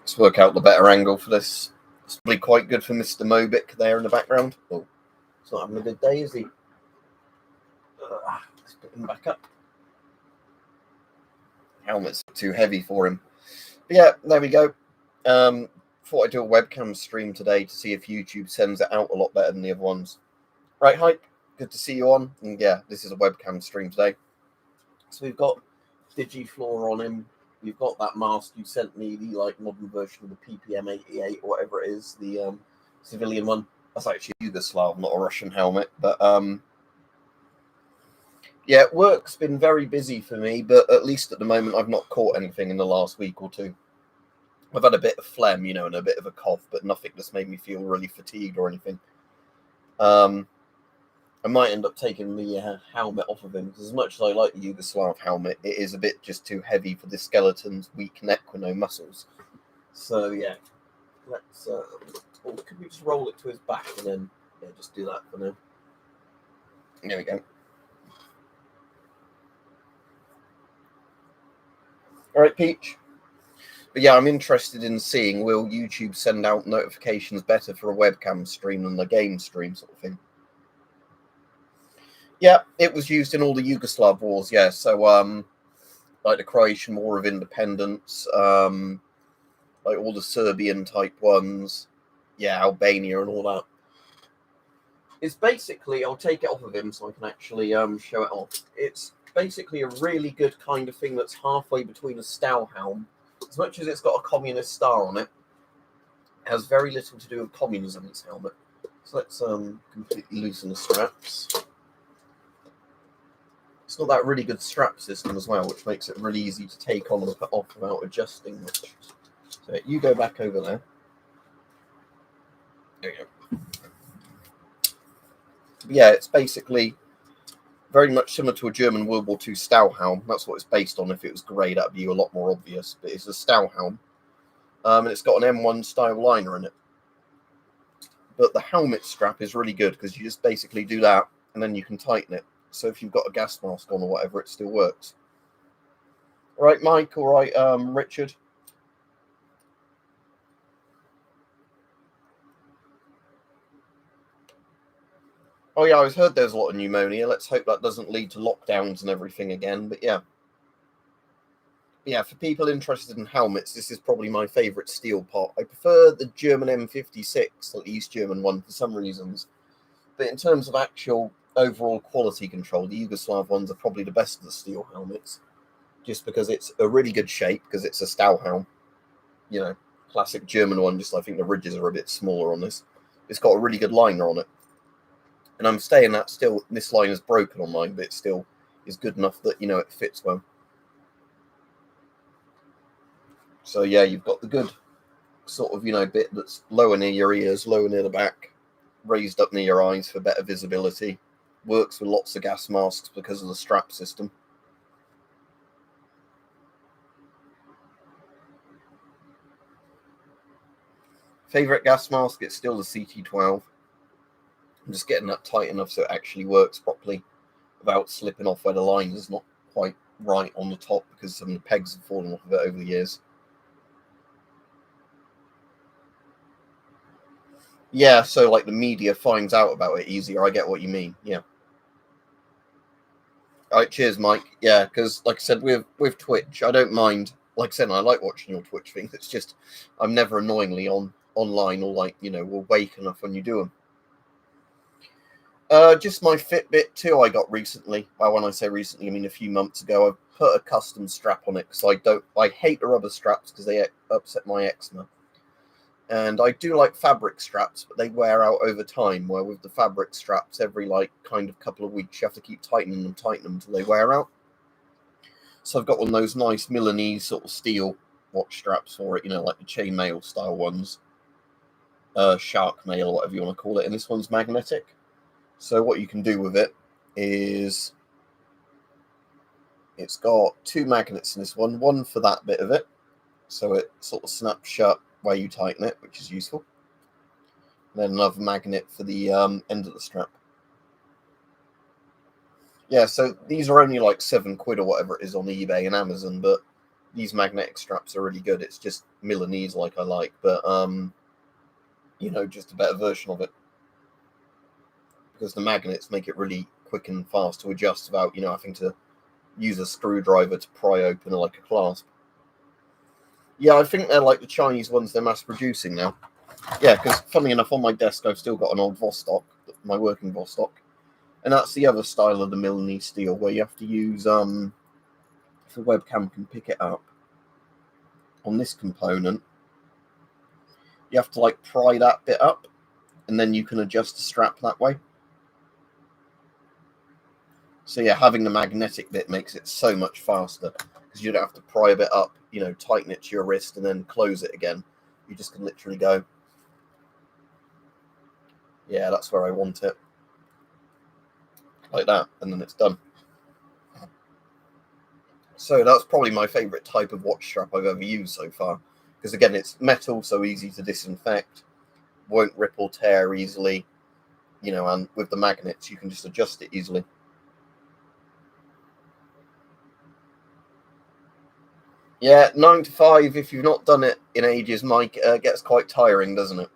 Let's work out the better angle for this. It's probably quite good for Mr. Mobic there in the background. Oh, he's not having a good day, is he? Let's put him back up. Helmet's too heavy for him. But yeah, there we go. Thought I'd do a webcam stream today to see if YouTube sends it out a lot better than the other ones. Right, Hype, good to see you on. And yeah, this is a webcam stream today. So we've got Digifloor on him. We've got that mask you sent me, the modern version of the PPM 88 or whatever it is, the civilian one. That's actually Yugoslav, not a Russian helmet. But yeah, work's been very busy for me, but at least at the moment I've not caught anything in the last week or two. I've had a bit of phlegm, and a bit of a cough, but nothing that's made me feel really fatigued or anything. I might end up taking the helmet off of him, because as much as I like the Yugoslav helmet, it is a bit just too heavy for the skeleton's weak neck with no muscles. So yeah, let's. Or could we just roll it to his back and then just do that for now? There we go. All right, Peach. But yeah, I'm interested in seeing, will YouTube send out notifications better for a webcam stream than the game stream sort of thing? Yeah, it was used in all the Yugoslav wars, yeah. So, like the Croatian War of Independence, like all the Serbian type ones, yeah, Albania and all that. It's basically, I'll take it off of him so I can actually show it off. It's basically a really good kind of thing that's halfway between a Stahlhelm. As much as it's got a communist star on it, it has very little to do with communism, its helmet. So let's completely loosen the straps. It's got that really good strap system as well, which makes it really easy to take on and put off without adjusting much. So you go back over there. There you go. Yeah, it's basically very much similar to a German World War II Stahlhelm. That's what it's based on. If it was grey, that'd be a lot more obvious. But it's a Stahlhelm. And it's got an M1 style liner in it. But the helmet strap is really good because you just basically do that and then you can tighten it. So if you've got a gas mask on or whatever, it still works. All right, Mike. All right, Richard. Oh, yeah, I've heard there's a lot of pneumonia. Let's hope that doesn't lead to lockdowns and everything again. But yeah. Yeah, for people interested in helmets, this is probably my favourite steel pot. I prefer the German M56, the East German one, for some reasons. But in terms of actual overall quality control, the Yugoslav ones are probably the best of the steel helmets. Just because it's a really good shape, because it's a Stahlhelm. Classic German one, just I think the ridges are a bit smaller on this. It's got a really good liner on it. And I'm saying that still, this line is broken on mine, but it still is good enough that, it fits well. So, yeah, you've got the good sort of, bit that's lower near your ears, lower near the back, raised up near your eyes for better visibility. Works with lots of gas masks because of the strap system. Favorite gas mask, it's still the CT12. I'm just getting that tight enough so it actually works properly without slipping off where the line is not quite right on the top because some of the pegs have fallen off of it over the years. Yeah, so like the media finds out about it easier. I get what you mean. Yeah. All right, cheers, Mike. Yeah, because like I said, with Twitch, I don't mind. Like I said, I like watching your Twitch things. It's just I'm never annoyingly online or awake enough when you do them. Just my Fitbit 2 I got recently. Well, when I say recently, I mean a few months ago. I put a custom strap on it because I hate the rubber straps because they upset my eczema. And I do like fabric straps, but they wear out over time. Where with the fabric straps, every kind of couple of weeks, you have to keep tightening them until they wear out. So I've got one of those nice Milanese sort of steel watch straps for it, like the chainmail style ones, shark mail, whatever you want to call it. And this one's magnetic. So what you can do with it is it's got two magnets in this one for that bit of it. So it sort of snaps shut where you tighten it, which is useful. And then another magnet for the end of the strap. Yeah, so these are only like £7 or whatever it is on eBay and Amazon, but these magnetic straps are really good. It's just Milanese like I like, but just a better version of it, because the magnets make it really quick and fast to adjust without having to use a screwdriver to pry open like a clasp. Yeah, I think they're like the Chinese ones they're mass producing now. Yeah, because funny enough, on my desk I've still got an old Vostok, my working Vostok, and that's the other style of the Milanese steel where you have to use if the webcam can pick it up on this component, you have to like pry that bit up, and then you can adjust the strap that way. So yeah, having the magnetic bit makes it so much faster, because you don't have to pry a bit up, tighten it to your wrist and then close it again. You just can literally go, yeah, that's where I want it, like that, and then it's done. So that's probably my favorite type of watch strap I've ever used so far, because again, it's metal, so easy to disinfect, won't rip or tear easily, and with the magnets you can just adjust it easily. Yeah, 9 to 5, if you've not done it in ages, Mike, gets quite tiring, doesn't it?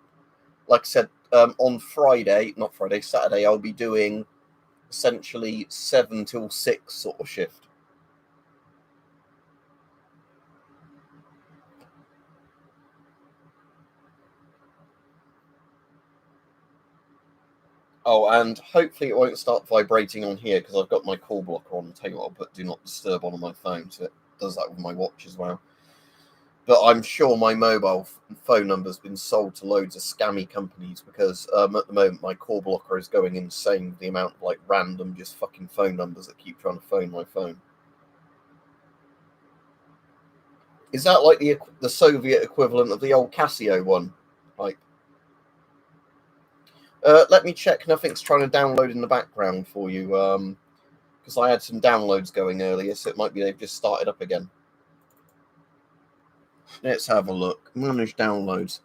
Like I said, on Saturday, I'll be doing essentially 7 till 6 sort of shift. Oh, and hopefully it won't start vibrating on here, because I've got my call blocker on. I'll tell you what, I'll put do not disturb on my phone, so it does that with my watch as well. But I'm sure my mobile phone number's been sold to loads of scammy companies, because at the moment my call blocker is going insane with the amount of like random just fucking phone numbers that keep trying to phone my phone. Is that like the Soviet equivalent of the old Casio one? Like, let me check. Nothing's trying to download in the background for you, because I had some downloads going earlier, so it might be they've just started up again. Let's have a look. Manage downloads.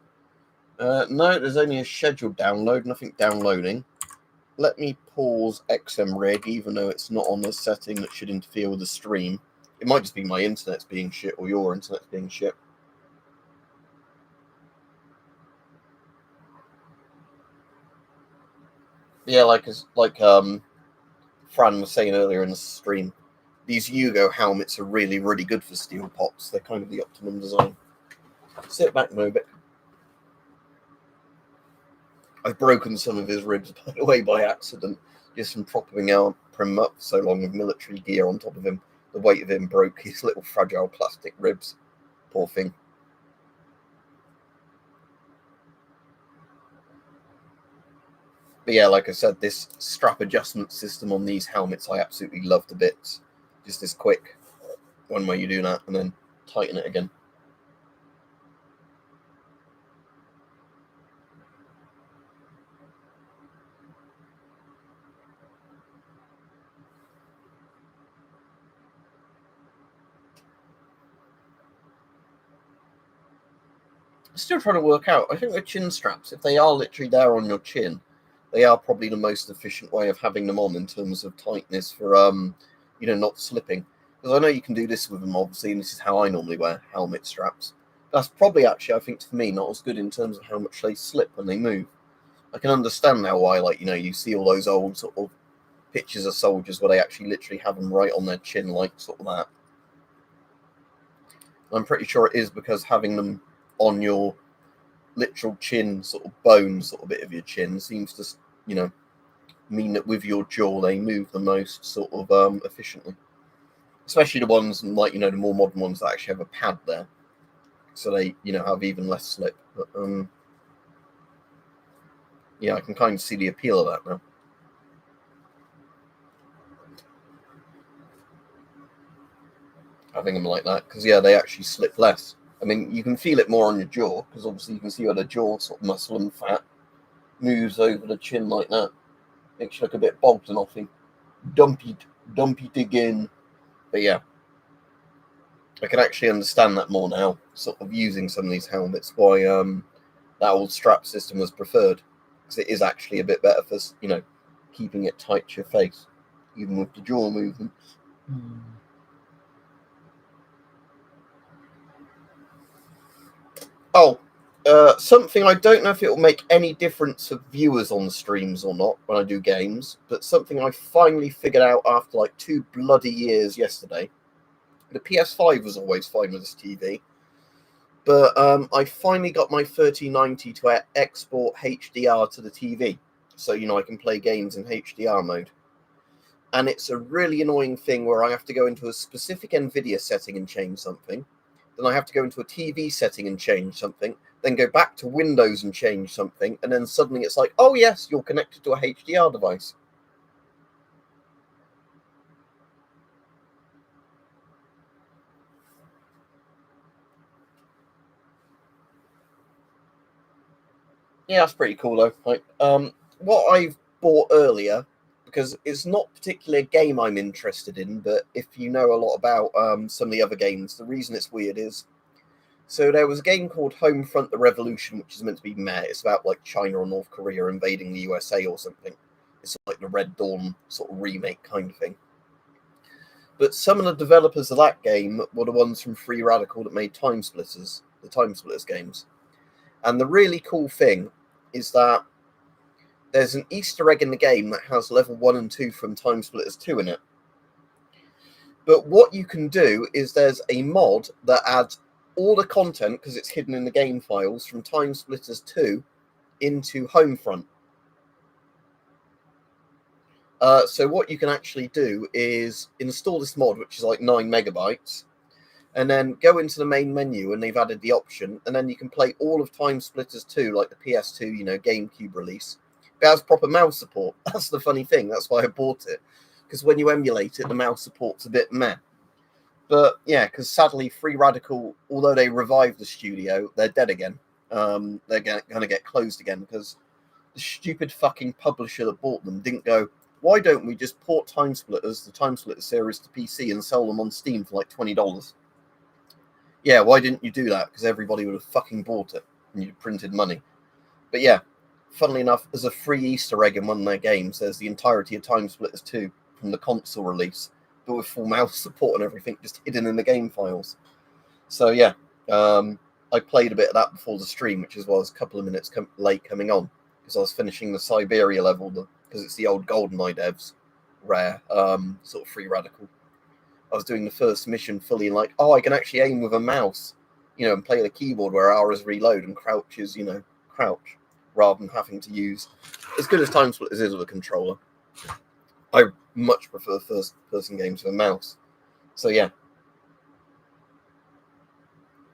No, there's only a scheduled download, nothing downloading. Let me pause XMRig, even though it's not on the setting that should interfere with the stream. It might just be my internet's being shit, or your internet's being shit. Yeah, like Fran was saying earlier in the stream, these Yugo helmets are really, really good for steel pops. They're kind of the optimum design. Sit back, Mobit. I've broken some of his ribs, by the way, by accident, just from propping him up so long with military gear on top of him. The weight of him broke his little fragile plastic ribs. Poor thing. But yeah, like I said, this strap adjustment system on these helmets I absolutely love to bits. Just this quick one where you do that and then tighten it again. Still trying to work out. I think the chin straps, if they are literally there on your chin, they are probably the most efficient way of having them on in terms of tightness for not slipping. Because I know you can do this with them, obviously, and this is how I normally wear helmet straps. That's probably actually, I think, for me, not as good in terms of how much they slip when they move. I can understand now why, you see all those old sort of pictures of soldiers where they actually literally have them right on their chin, like sort of that. I'm pretty sure it is because having them on your literal chin, sort of bone, sort of bit of your chin, seems to, mean that with your jaw they move the most sort of efficiently. Especially the ones like the more modern ones that actually have a pad there, so they have even less slip. But yeah, I can kind of see the appeal of that now. Having them like that, because yeah, they actually slip less. I mean, you can feel it more on your jaw, because obviously you can see where the jaw sort of muscle and fat moves over the chin like that. Makes you look a bit bogged and offy. Dumpy again. But yeah, I can actually understand that more now, sort of using some of these helmets, why that old strap system was preferred. Because it is actually a bit better for, keeping it tight to your face, even with the jaw movements. Oh, something I don't know if it will make any difference for viewers on the streams or not when I do games, but something I finally figured out after like 2 bloody years yesterday. The PS5 was always fine with this TV, but I finally got my 3090 to export HDR to the TV, so I can play games in HDR mode. And it's a really annoying thing where I have to go into a specific NVIDIA setting and change something. Then I have to go into a TV setting and change something. Then go back to Windows and change something. And then suddenly it's like, oh, yes, you're connected to a HDR device. Yeah, that's pretty cool, though. Like, what I've bought earlier, because it's not particularly a game I'm interested in, but if you know a lot about some of the other games, the reason it's weird is, so there was a game called Homefront: The Revolution, which is meant to be meh. It's about like China or North Korea invading the USA or something. It's like the Red Dawn sort of remake kind of thing. But some of the developers of that game were the ones from Free Radical that made Time Splitters, the Time Splitters games. And the really cool thing is that there's an Easter egg in the game that has level 1 and 2 from Time Splitters 2 in it. But what you can do is there's a mod that adds all the content, because it's hidden in the game files, from Time Splitters 2 into Homefront. So what you can actually do is install this mod, which is like 9 megabytes, and then go into the main menu, and they've added the option, and then you can play all of Time Splitters 2, like the PS2, GameCube release. But it has proper mouse support. That's the funny thing. That's why I bought it. Because when you emulate it, the mouse support's a bit meh. But yeah, because sadly, Free Radical, although they revived the studio, they're dead again. They're going to get closed again because the stupid fucking publisher that bought them didn't go, why don't we just port Time Splitters, the Time Splitter series, to PC and sell them on Steam for like $20? Yeah, why didn't you do that? Because everybody would have fucking bought it and you'd printed money. But yeah, funnily enough, as a free Easter egg in one of their games, there's the entirety of Time Splitters 2 from the console release, but with full mouse support and everything just hidden in the game files. So yeah, I played a bit of that before the stream, which is why I was a couple of minutes late coming on, because I was finishing the Siberia level, because it's the old GoldenEye devs, rare, sort of Free Radical. I was doing the first mission fully like, oh, I can actually aim with a mouse, and play the keyboard where R is reload and crouch is, crouch, rather than having to use, as good as Time Splitters is with a controller, I much prefer first-person games with a mouse. So yeah,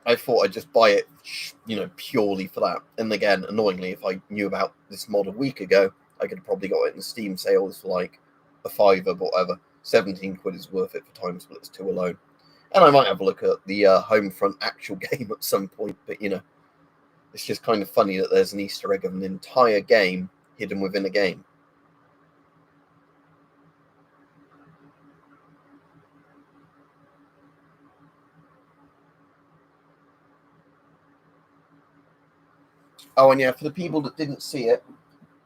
I thought I'd just buy it, purely for that. And again, annoyingly, if I knew about this mod a week ago, I could have probably got it in Steam sales for like a fiver, but whatever. 17 quid is worth it for Time Splitters 2 alone. And I might have a look at the Homefront actual game at some point, but it's just kind of funny that there's an Easter egg of an entire game hidden within a game. Oh, and yeah, for the people that didn't see it,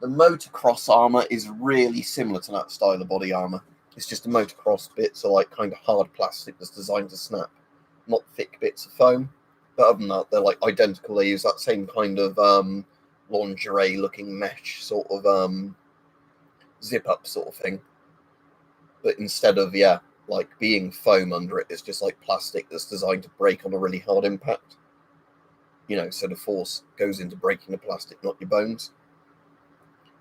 the motocross armor is really similar to that style of body armor. It's just the motocross bits are like kind of hard plastic that's designed to snap, not thick bits of foam. But other than that, they're like identical. They use that same kind of lingerie-looking mesh sort of zip-up sort of thing. But instead of like being foam under it, it's just like plastic that's designed to break on a really hard impact. So the force goes into breaking the plastic, not your bones.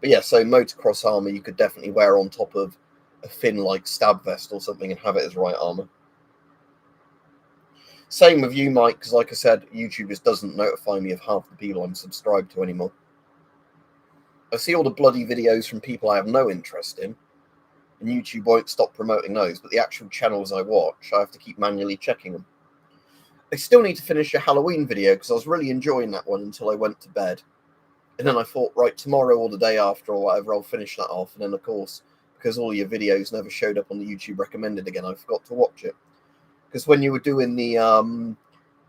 But yeah, so motocross armor you could definitely wear on top of a thin like stab vest or something and have it as right armor. Same with you, Mike, because like I said, YouTube just doesn't notify me of half the people I'm subscribed to anymore. I see all the bloody videos from people I have no interest in, and YouTube won't stop promoting those, but the actual channels I watch, I have to keep manually checking them. I still need to finish a Halloween video because I was really enjoying that one until I went to bed. And then I thought, right, tomorrow or the day after or whatever, I'll finish that off. And then, of course, because all your videos never showed up on the YouTube recommended again, I forgot to watch it. Because when you were doing the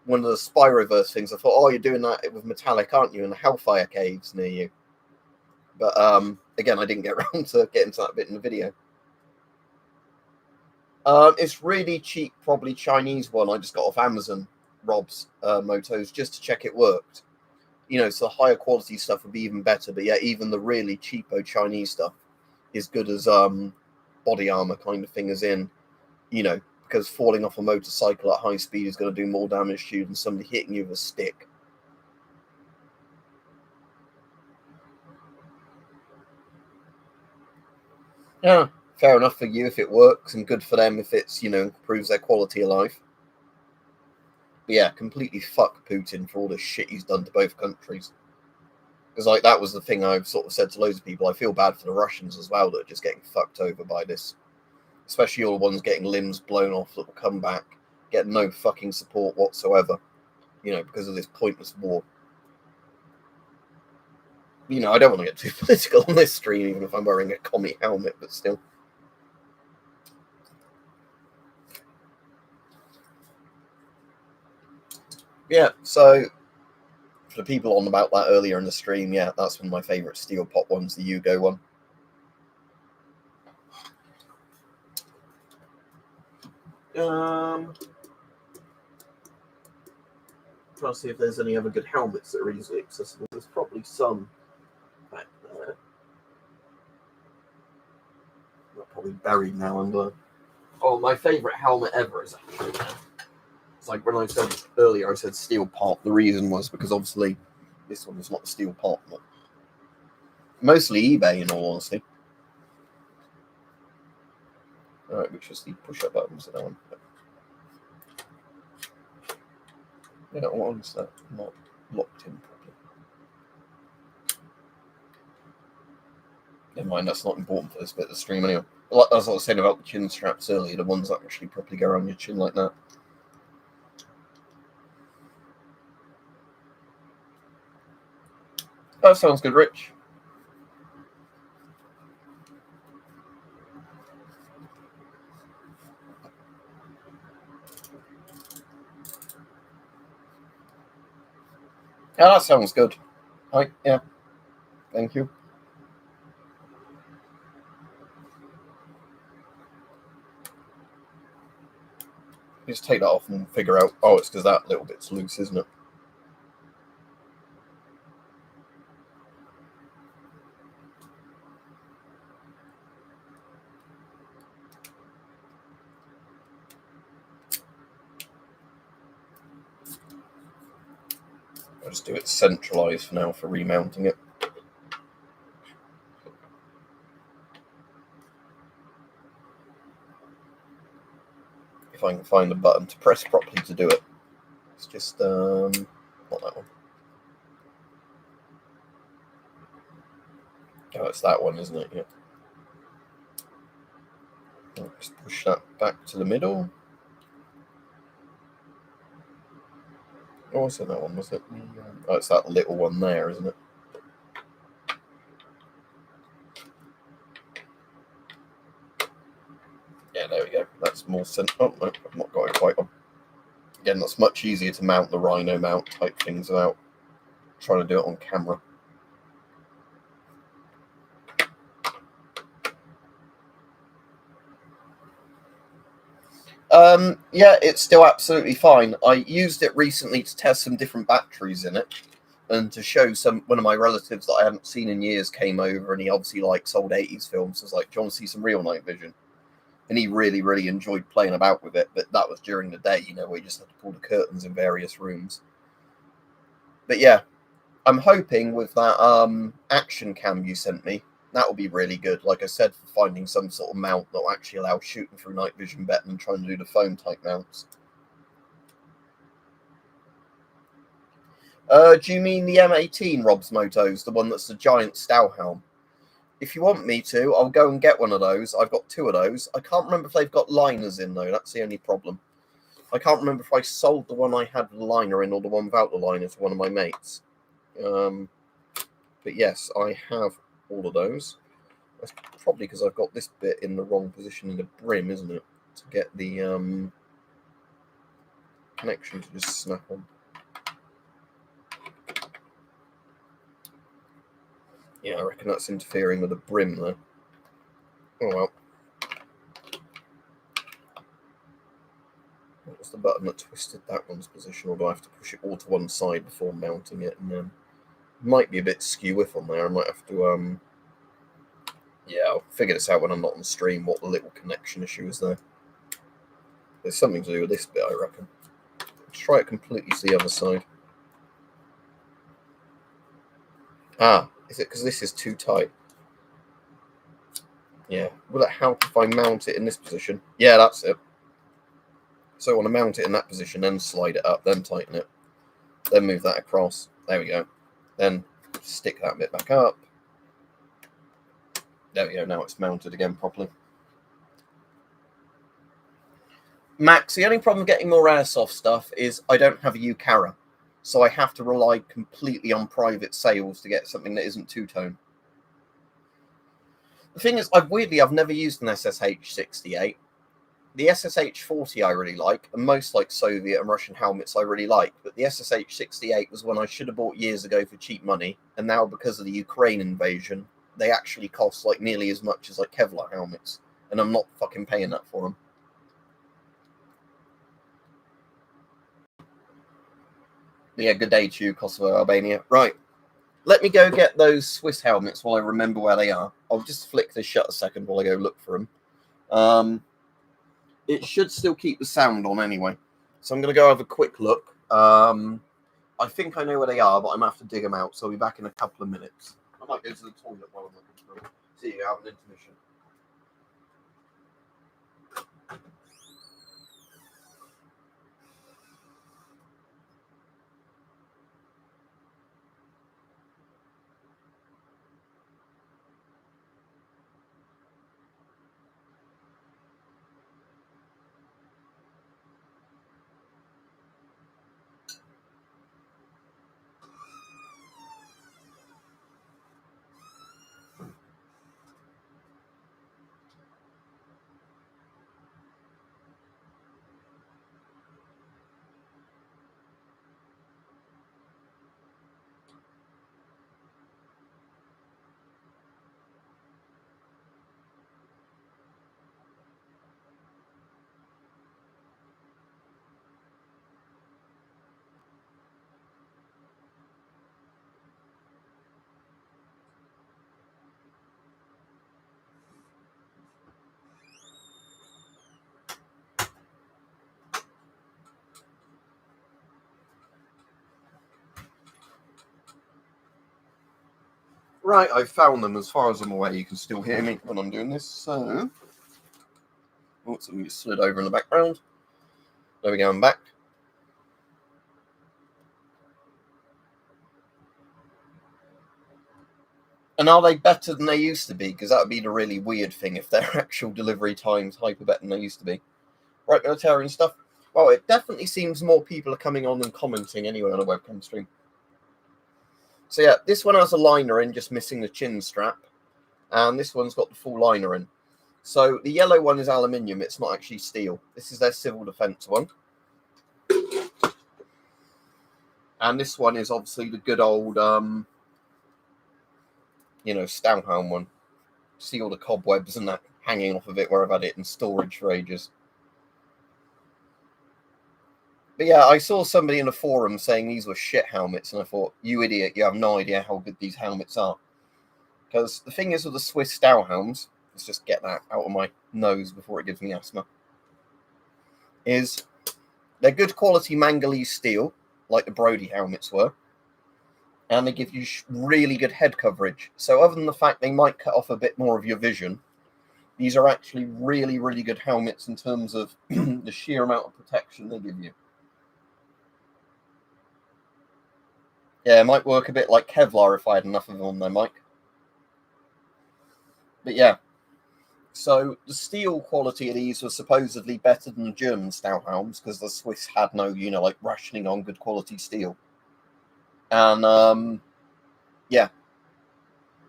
one of the Spyroverse things, I thought, oh, you're doing that with Metallic, aren't you? In the Hellfire Caves near you. But again, I didn't get around to getting to that bit in the video. It's really cheap, probably Chinese one I just got off Amazon. Rob's motos just to check it worked. You know, so the higher quality stuff would be even better. But yeah, even the really cheapo Chinese stuff is good as body armor kind of thing, as in, you know, because falling off a motorcycle at high speed is going to do more damage to you than somebody hitting you with a stick. Yeah, fair enough for you if it works, and good for them if it's, you know, improves their quality of life. But yeah, completely fuck Putin for all the shit he's done to both countries. Because like that was the thing I've sort of said to loads of people. I feel bad for the Russians as well that are just getting fucked over by this. Especially all the ones getting limbs blown off that will come back, get no fucking support whatsoever, you know, because of this pointless war. You know, I don't want to get too political on this stream, even if I'm wearing a commie helmet, but still. Yeah, so for the people on about that earlier in the stream, yeah, that's one of my favourite steel pot ones, the Yugo one. Trying to see if there's any other good helmets that are easily accessible. There's probably some back there. They're probably buried now under. Oh, my favourite helmet ever is actually. It's like when I said earlier, I said steel pot. The reason was because obviously this one is not the steel pot, but mostly eBay in all honesty. Alright, which is the push-up buttons that one. Yeah, what is that? Not locked in properly. Never mind, that's not important for this bit of the stream anyway. Like as I was saying about the chin straps earlier, the ones that actually properly go around your chin like that. That sounds good, Rich. Yeah, that sounds good. Hi, yeah. Thank you. Just take that off and figure out, oh, it's because that little bit's loose, isn't it? I'll just do it centralized for now for remounting it. If I can find a button to press properly to do it. It's just, not that one. Oh, it's that one, isn't it? Yeah. I'll just push that back to the middle. Oh, wasn't that one, was it? Oh, it's that little one there, isn't it? Yeah, there we go. That's more oh, no, I've not got it quite on. Again, that's much easier to mount the Rhino mount type things without trying to do it on camera. Yeah, it's still absolutely fine. I used it recently to test some different batteries in it, and to show one of my relatives that I hadn't seen in years came over, and he obviously likes old 80s films. So I was like, do you want to see some real night vision? And he really, really enjoyed playing about with it. But that was during the day, you know, where you just had to pull the curtains in various rooms. But yeah, I'm hoping with that action cam you sent me, that will be really good. Like I said, for finding some sort of mount that will actually allow shooting through night vision better than trying to do the phone type mounts. Do you mean the M18 Rob's Motos, the one that's the giant Stauhelm? If you want me to, I'll go and get one of those. I've got two of those. I can't remember if they've got liners in, though. That's the only problem. I can't remember if I sold the one I had the liner in or the one without the liner to one of my mates. But yes, I have all of those. That's probably because I've got this bit in the wrong position in the brim, isn't it? To get the connection to just snap on. Yeah, I reckon that's interfering with the brim there. Oh well. What was the button that twisted that one's position, or do I have to push it all to one side before mounting it? And then it might be a bit skew-if on there. I might have to, yeah, I'll figure this out when I'm not on the stream, what the little connection issue is there. There's something to do with this bit, I reckon. Let's try it completely to the other side. Ah, is it because this is too tight? Yeah. Will it help if I mount it in this position? Yeah, that's it. So I want to mount it in that position, then slide it up, then tighten it, then move that across. There we go. Then stick that bit back up. There we go. Now it's mounted again properly. Max, the only problem getting more airsoft stuff is I don't have a UCarra, so I have to rely completely on private sales to get something that isn't two-tone. The thing is, I've never used an SSH-68. The SSH-40 I really like, and most like Soviet and Russian helmets I really like, but the SSH-68 was one I should have bought years ago for cheap money, and now because of the Ukraine invasion, they actually cost like nearly as much as like Kevlar helmets, and I'm not fucking paying that for them. Yeah, good day to you, Kosovo, Albania. Right, let me go get those Swiss helmets while I remember where they are. I'll just flick this shut a second while I go look for them. It should still keep the sound on anyway. So I'm going to go have a quick look. I think I know where they are, but I'm going to have to dig them out. So I'll be back in a couple of minutes. I might go to the toilet while I'm looking for them. See you, have an intermission. Right, I've found them. As far as I'm aware, you can still hear me when I'm doing this. So, oh, something just slid over in the background. There we go, I'm back. And are they better than they used to be? Because that would be the really weird thing if their actual delivery times hyper better than they used to be. Right, military and stuff. Well, it definitely seems more people are coming on and commenting anyway on a webcam stream. So yeah, this one has a liner in, just missing the chin strap. And this one's got the full liner in. So the yellow one is aluminium, it's not actually steel. This is their civil defense one. And this one is obviously the good old, Stahlhelm one. See all the cobwebs and that hanging off of it where I've had it in storage for ages. But yeah, I saw somebody in a forum saying these were shit helmets, and I thought, you idiot, you have no idea how good these helmets are. Because the thing is with the Swiss Stahlhelms, let's just get that out of my nose before it gives me asthma, is they're good quality manganese steel, like the Brody helmets were, and they give you really good head coverage. So other than the fact they might cut off a bit more of your vision, these are actually really, really good helmets in terms of the sheer amount of protection they give you. Yeah, it might work a bit like Kevlar if I had enough of them on there, Mike. But yeah, so the steel quality of these was supposedly better than the German Stahlhelms because the Swiss had no, rationing on good quality steel. And yeah,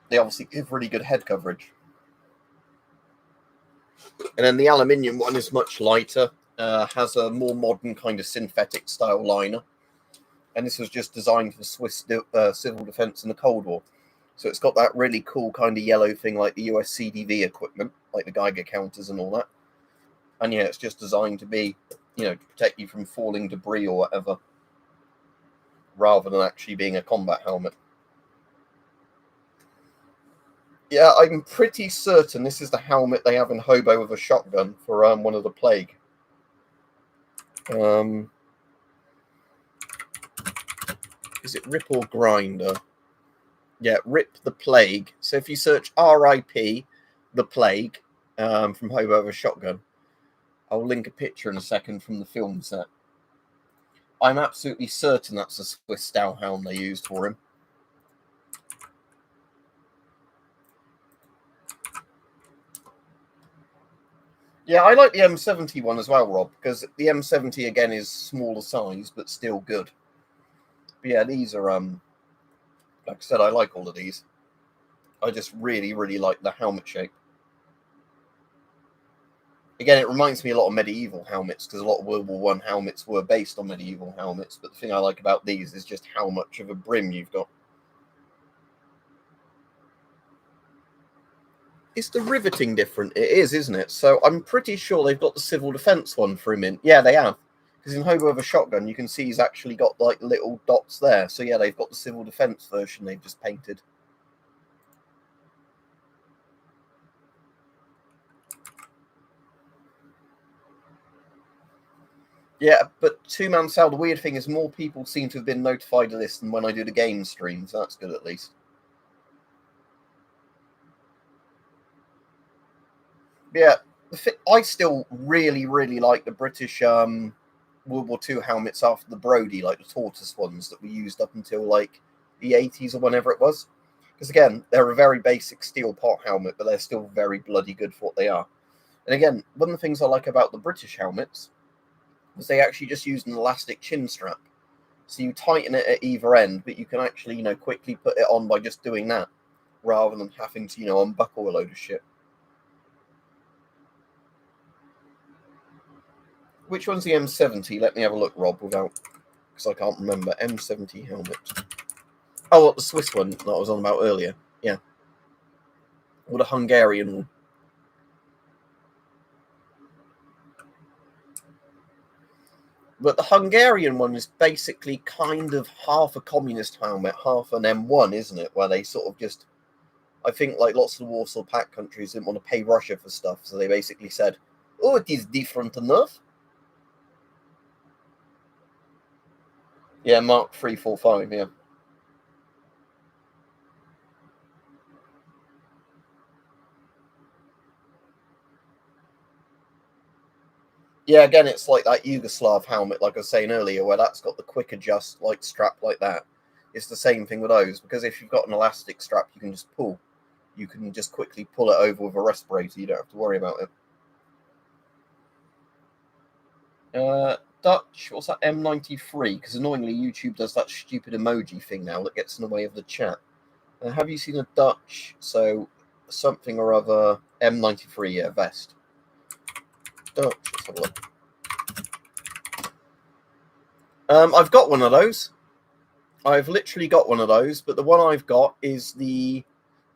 they obviously give really good head coverage. And then the aluminium one is much lighter, has a more modern kind of synthetic style liner. And this was just designed for Swiss civil defense in the Cold War. So it's got that really cool kind of yellow thing like the US CDV equipment, like the Geiger counters and all that. And yeah, it's just designed to be you know, to protect you from falling debris or whatever, rather than actually being a combat helmet. Yeah, I'm pretty certain this is the helmet they have in Hobo with a Shotgun for one of the Plague. Is it Rip or Grinder? Yeah, Rip the Plague. So if you search RIP the Plague from Hobo with a Shotgun, I'll link a picture in a second from the film set. I'm absolutely certain that's a Swiss style helm they used for him. Yeah, I like the M70 one as well, Rob, because the M70 again is smaller size but still good. But yeah, these are like I said, I like all of these. I just really, really like the helmet shape. Again, it reminds me a lot of medieval helmets, because a lot of World War I helmets were based on medieval helmets. But the thing I like about these is just how much of a brim you've got. Is the riveting different? It is, isn't it? So I'm pretty sure they've got the civil defense one for him in. Yeah, they have. Because in Hobo with a Shotgun, you can see he's actually got like little dots there. So yeah, they've got the civil defense version they've just painted. Yeah, but two-man cell, the weird thing is more people seem to have been notified of this than when I do the game stream, so that's good at least. Yeah, I still really, really like the British World War II helmets after the Brodie, like the tortoise ones that we used up until like the 80s or whenever it was. Because again, they're a very basic steel pot helmet, but they're still very bloody good for what they are. And again, one of the things I like about the British helmets was they actually just used an elastic chin strap. So you tighten it at either end, but you can actually, you know, quickly put it on by just doing that, rather than having to, you know, unbuckle a load of shit. Which one's the M70? Let me have a look, Rob, without, because I can't remember. M70 helmet. Oh, what, the Swiss one that I was on about earlier. Yeah. Or the Hungarian one. But the Hungarian one is basically kind of half a communist helmet, half an M1, isn't it? Where they sort of just, I think like lots of the Warsaw Pact countries didn't want to pay Russia for stuff, so they basically said, oh, it is different enough. Yeah, Mark 345, yeah. Yeah, again, it's like that Yugoslav helmet, like I was saying earlier, where that's got the quick adjust, like strap like that. It's the same thing with those, because if you've got an elastic strap, you can just pull. You can just quickly pull it over with a respirator. You don't have to worry about it. Dutch, what's that, M93? Because annoyingly, YouTube does that stupid emoji thing now that gets in the way of the chat. Have you seen a Dutch, so something or other, M93, yeah, vest. Dutch, let's have a look. I've got one of those. I've literally got one of those, but the one I've got is the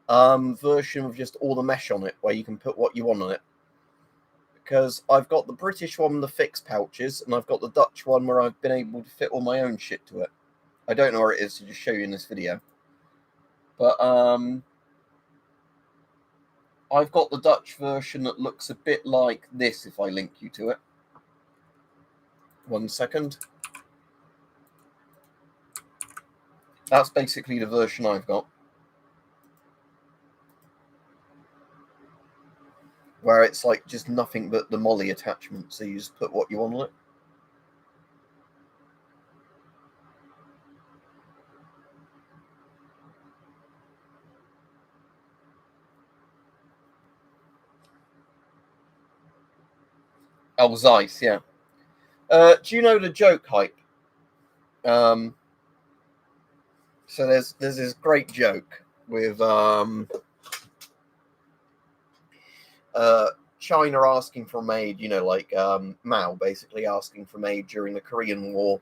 version with just all the mesh on it, where you can put what you want on it. Because I've got the British one with the fixed pouches, and I've got the Dutch one where I've been able to fit all my own shit to it. I don't know where it is to just show you in this video. But I've got the Dutch version that looks a bit like this if I link you to it. 1 second. That's basically the version I've got. Where it's like just nothing but the molly attachment, so you just put what you want on it. Oh, Zeiss, yeah. Do you know the joke hype? So there's this great joke with China asking for aid, you know, like Mao basically asking for aid during the Korean War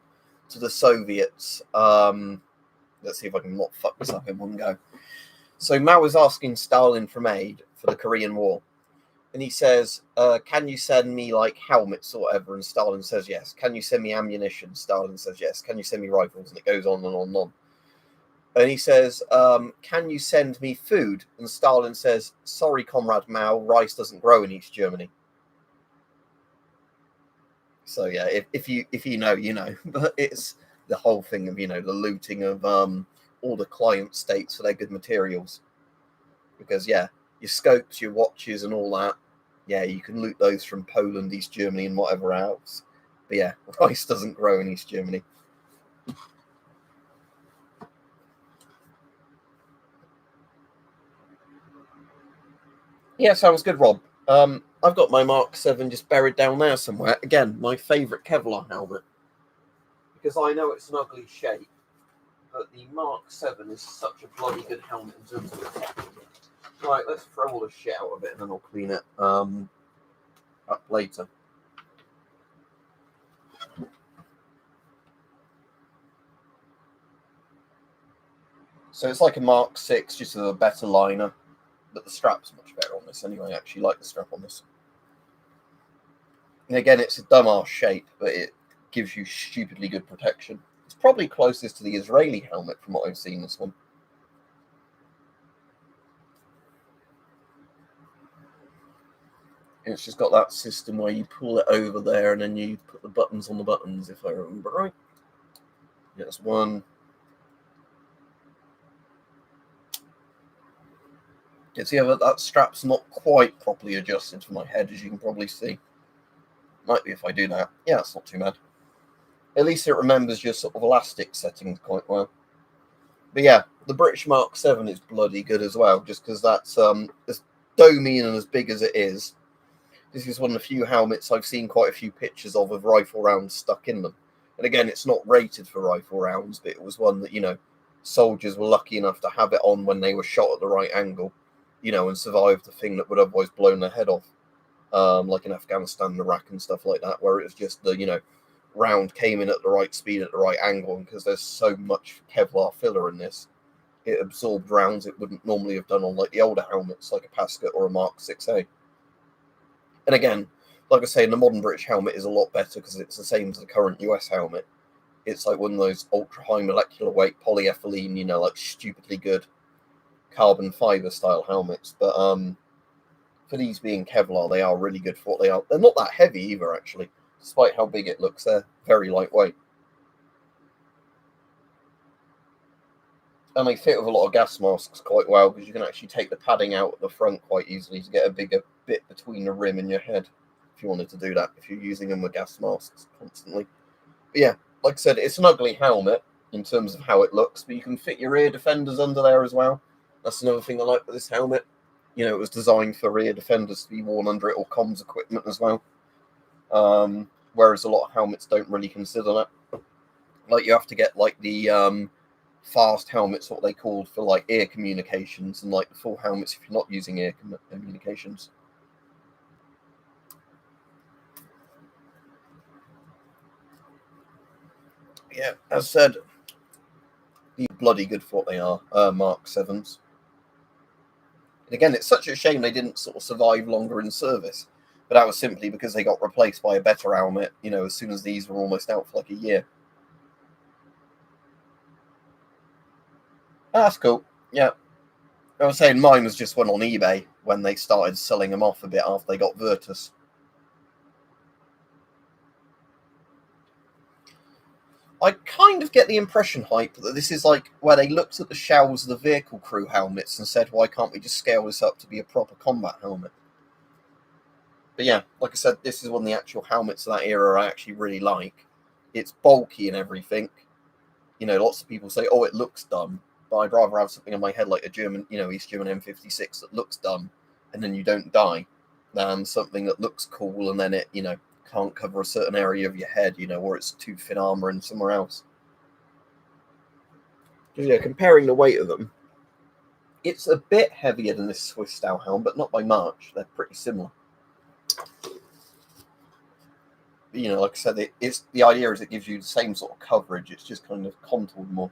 to the Soviets. Let's see if I can not fuck this up in one go. So Mao was asking Stalin for aid for the Korean War. And he says, can you send me like helmets or whatever? And Stalin says yes. Can you send me ammunition? Stalin says yes. Can you send me rifles? And it goes on and on and on. And he says, can you send me food? And Stalin says, sorry, Comrade Mao, rice doesn't grow in East Germany. So yeah, if you know, you know. But it's the whole thing of, you know, the looting of all the client states for their good materials. Because yeah, your scopes, your watches and all that, yeah, you can loot those from Poland, East Germany and whatever else. But yeah, rice doesn't grow in East Germany. Yeah, sounds good, Rob. I've got my Mark 7 just buried down there somewhere. Again, my favourite Kevlar helmet. Because I know it's an ugly shape, but the Mark 7 is such a bloody good helmet in terms of protection. Right, let's throw all the shit out of it and then I'll clean it up later. So it's like a Mark 6, just with a better liner. But the strap's much better on this anyway. I actually like the strap on this. And again, it's a dumbass shape, but it gives you stupidly good protection. It's probably closest to the Israeli helmet from what I've seen, this one. And it's just got that system where you pull it over there and then you put the buttons on the buttons, if I remember right. Yeah, that's one. You see how that strap's not quite properly adjusted for my head, as you can probably see. Might be if I do that. Yeah, it's not too bad. At least it remembers your sort of elastic settings quite well. But yeah, the British Mark 7 is bloody good as well, just because that's as domey and as big as it is. This is one of the few helmets I've seen quite a few pictures of rifle rounds stuck in them. And again, it's not rated for rifle rounds, but it was one that, you know, soldiers were lucky enough to have it on when they were shot at the right angle, you know, and survived the thing that would otherwise blown their head off, like in Afghanistan and Iraq and stuff like that, where it was just the, you know, round came in at the right speed at the right angle, and because there's so much Kevlar filler in this, it absorbed rounds it wouldn't normally have done on like the older helmets, like a Pascat or a Mark 6A. And again, like I say, the modern British helmet is a lot better because it's the same as the current US helmet. It's like one of those ultra high molecular weight polyethylene, you know, like stupidly good carbon fiber style helmets. But for these being Kevlar, they are really good for what they are. They're not that heavy either, actually, despite how big it looks. They're very lightweight. And they fit with a lot of gas masks quite well because you can actually take the padding out at the front quite easily to get a bigger bit between the rim and your head if you wanted to do that, if you're using them with gas masks constantly. But yeah, like I said, it's an ugly helmet in terms of how it looks, but you can fit your rear defenders under there as well. That's another thing I like with this helmet. You know, it was designed for rear defenders to be worn under it or comms equipment as well. Whereas a lot of helmets don't really consider that. Like you have to get like the fast helmets, what they called, for like ear communications, and like the full helmets if you're not using ear communications. Yeah, as said, these bloody good for what they are, Mark 7s. And again, it's such a shame they didn't sort of survive longer in service, but that was simply because they got replaced by a better helmet, you know, as soon as these were almost out for like a year. Oh, that's cool. Yeah. I was saying mine was just one on eBay when they started selling them off a bit after they got Virtus. I kind of get the impression, Hype, that this is like where they looked at the shells of the vehicle crew helmets and said, why can't we just scale this up to be a proper combat helmet? But yeah, like I said, this is one of the actual helmets of that era I actually really like. It's bulky and everything. You know, lots of people say, oh, it looks dumb. But I'd rather have something on my head like a German, you know, East German M56 that looks dumb and then you don't die, than something that looks cool and then it, you know, can't cover a certain area of your head, you know, or it's too thin armor and somewhere else. Yeah, comparing the weight of them, it's a bit heavier than this Swiss style helm, but not by much. They're pretty similar. You know, like I said, it's the idea is it gives you the same sort of coverage. It's just kind of contoured more.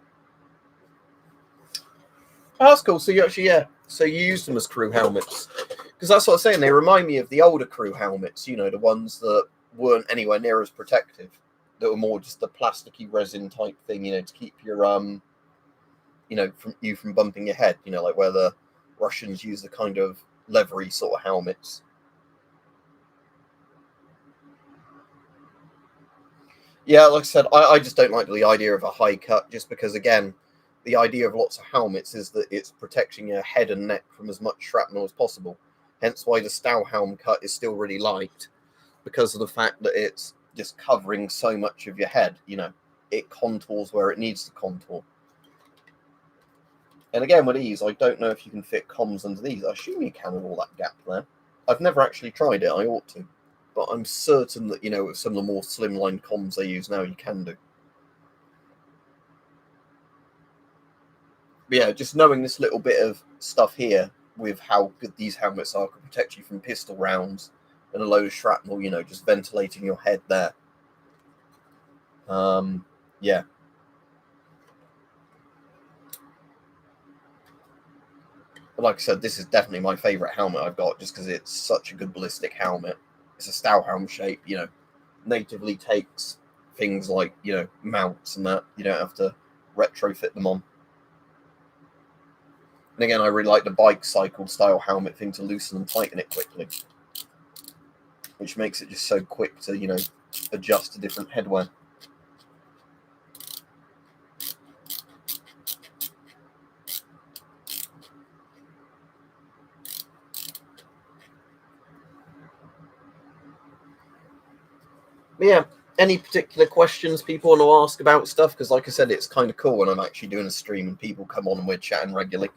Oh, that's cool. So you actually, yeah, so you use them as crew helmets Because that's what I'm saying. They remind me of the older crew helmets, you know, the ones that weren't anywhere near as protective, that were more just a plasticky resin type thing, you know, to keep your you know, from bumping your head, you know, like where the Russians use the kind of leathery sort of helmets. Yeah, like I said, I just don't like the idea of a high cut, just because, again, the idea of lots of helmets is that it's protecting your head and neck from as much shrapnel as possible. Hence why the Stahlhelm cut is still really light, because of the fact that it's just covering so much of your head, you know, it contours where it needs to contour. And again, with these, I don't know if you can fit comms under these. I assume you can with all that gap there. I've never actually tried it, I ought to. But I'm certain that, you know, with some of the more slimline comms they use now, you can do. But yeah, just knowing this little bit of stuff here with how good these helmets are can protect you from pistol rounds and a load of shrapnel, you know, just ventilating your head there. Yeah. But like I said, this is definitely my favourite helmet I've got, just because it's such a good ballistic helmet. It's a Stahlhelm shape, you know, natively takes things like, you know, mounts and that. You don't have to retrofit them on. And again, I really like the bike cycle style helmet thing to loosen and tighten it quickly, which makes it just so quick to, you know, adjust to different headwear. But yeah, any particular questions people want to ask about stuff? Because like I said, it's kind of cool when I'm actually doing a stream and people come on and we're chatting regularly.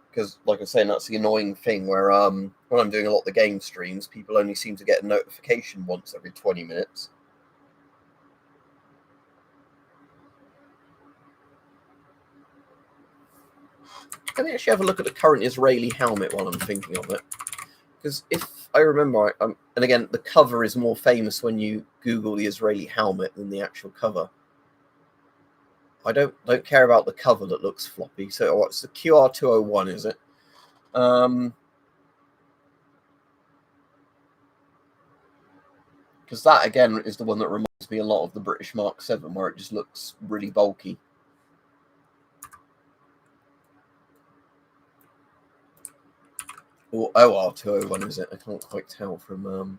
Because like I was saying, that's the annoying thing where when I'm doing a lot of the game streams, people only seem to get a notification once every 20 minutes. Let me actually have a look at the current Israeli helmet while I'm thinking of it. Because if I remember, and again, the cover is more famous when you Google the Israeli helmet than the actual cover. I don't care about the cover that looks floppy. So what's the QR201, is it? Because that, again, is the one that reminds me a lot of the British Mark 7, where it just looks really bulky. Or OR201, is it? I can't quite tell from...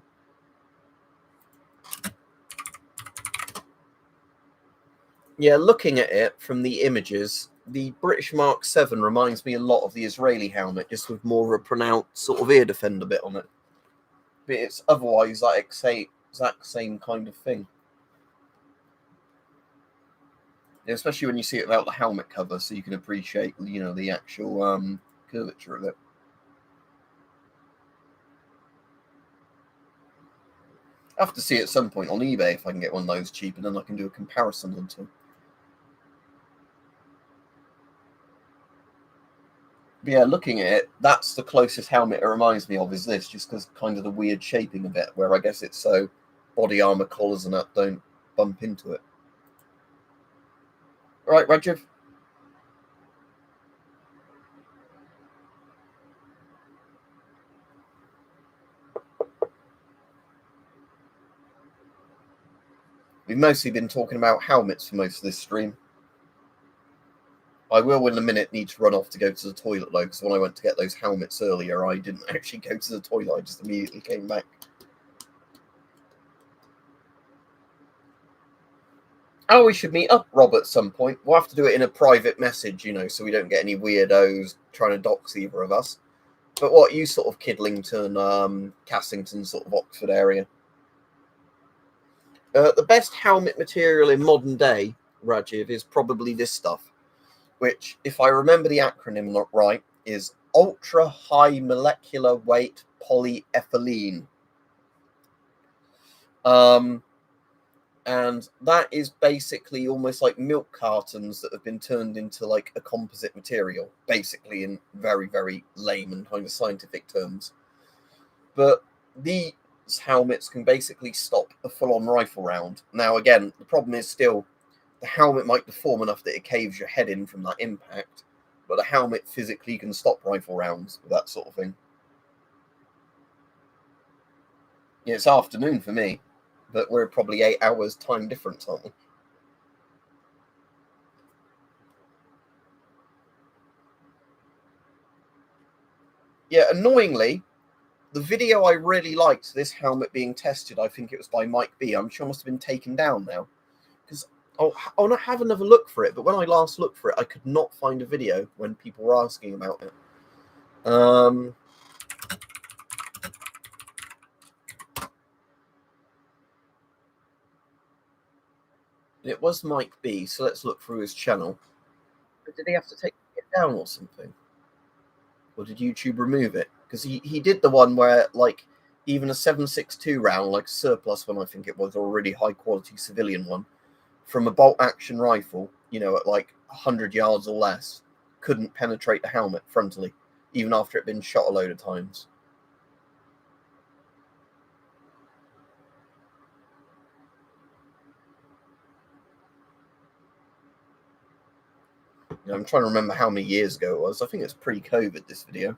Yeah, looking at it from the images, the British Mark 7 reminds me a lot of the Israeli helmet, just with more of a pronounced sort of ear defender bit on it. But it's otherwise that exact same kind of thing. Especially when you see it without the helmet cover, so you can appreciate, you know, the actual curvature of it. I have to see at some point on eBay if I can get one of those cheap, and then I can do a comparison of them. But yeah, looking at it, that's the closest helmet it reminds me of, is this, just because kind of the weird shaping of it, where I guess it's so body armor collars and that don't bump into it. All right, Rajiv? We've mostly been talking about helmets for most of this stream. I will, in a minute, need to run off to go to the toilet, though, because when I went to get those helmets earlier, I didn't actually go to the toilet. I just immediately came back. Oh, we should meet up, Rob, at some point. We'll have to do it in a private message, you know, so we don't get any weirdos trying to dox either of us. But what, you sort of Kidlington, Cassington sort of Oxford area? The best helmet material in modern day, Rajiv, is probably this stuff, which, if I remember the acronym right, is ultra high molecular weight polyethylene. And that is basically almost like milk cartons that have been turned into like a composite material, basically, in very, very lame and kind of scientific terms. But these helmets can basically stop a full-on rifle round. Now, again, the problem is still the helmet might deform enough that it caves your head in from that impact, but the helmet physically can stop rifle rounds with that sort of thing. Yeah, it's afternoon for me, but we're probably 8 hours time difference, aren't we? Yeah, annoyingly, the video I really liked, this helmet being tested, I think it was by Mike B. I'm sure it must have been taken down now. Because I'll not have another look for it, but when I last looked for it, I could not find a video when people were asking about it. It was Mike B, so let's look through his channel. But did he have to take it down or something? Or did YouTube remove it? Because he did the one where, like, even a 7.62 round, like surplus one, I think it was, or a really high quality civilian one, from a bolt action rifle, you know, at like 100 yards or less, couldn't penetrate the helmet frontally, even after it had been shot a load of times. You know, I'm trying to remember how many years ago it was. I think it's pre-COVID, this video.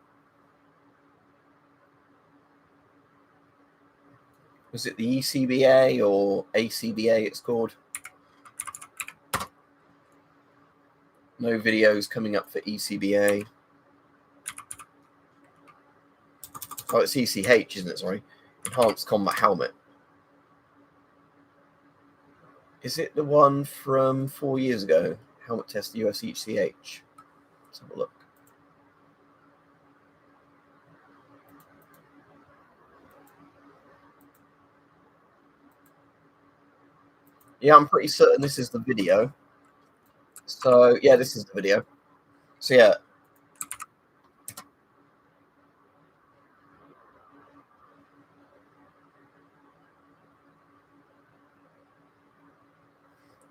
Was it the ECBA or ACBA it's called? No videos coming up for ECBA. Oh, it's ECH, isn't it? Sorry. Enhanced Combat Helmet. Is it the one from 4 years ago? Helmet test US ECH. Let's have a look. Yeah, I'm pretty certain this is the video. So, yeah, this is the video. So, yeah.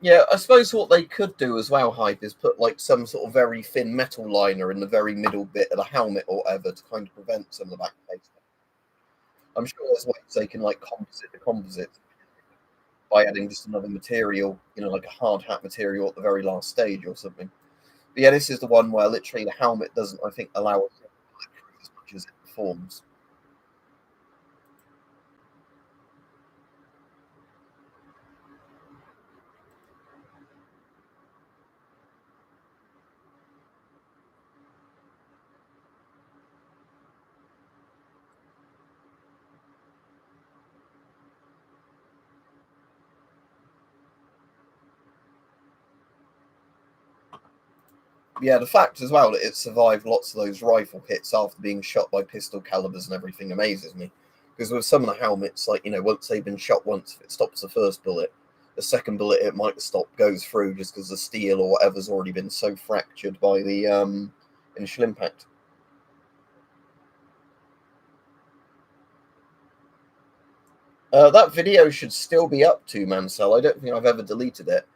Yeah, I suppose what they could do as well, Hype, is put like some sort of very thin metal liner in the very middle bit of the helmet or whatever to kind of prevent some of the back face. I'm sure there's ways they can like composite the composite by adding just another material, you know, like a hard hat material at the very last stage or something. But yeah, this is the one where literally the helmet doesn't, I think, allow it to bulletproof as much as it performs. Yeah, the fact as well that it survived lots of those rifle hits after being shot by pistol calibers and everything amazes me. Because with some of the helmets, like, you know, once they've been shot once, if it stops the first bullet, the second bullet it might stop goes through just because the steel or whatever's already been so fractured by the initial impact. That video should still be up to Mansell. I don't think I've ever deleted it.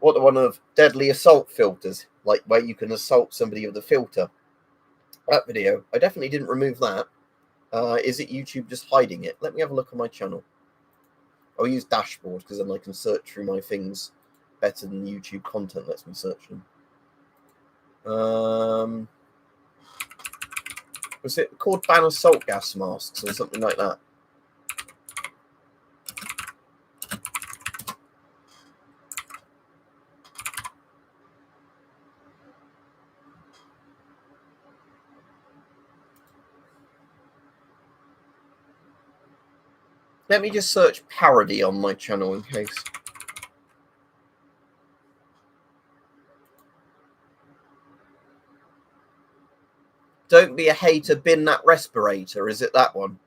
What, the one of deadly assault filters, like where you can assault somebody with a filter? That video, I definitely didn't remove that. Is it YouTube just hiding it? Let me have a look on my channel. I'll use dashboard because then I can search through my things better than YouTube content lets me search them. Was it called ban assault gas masks or something like that? Let me just search parody on my channel in case. Don't be a hater, bin that respirator. Is it that one?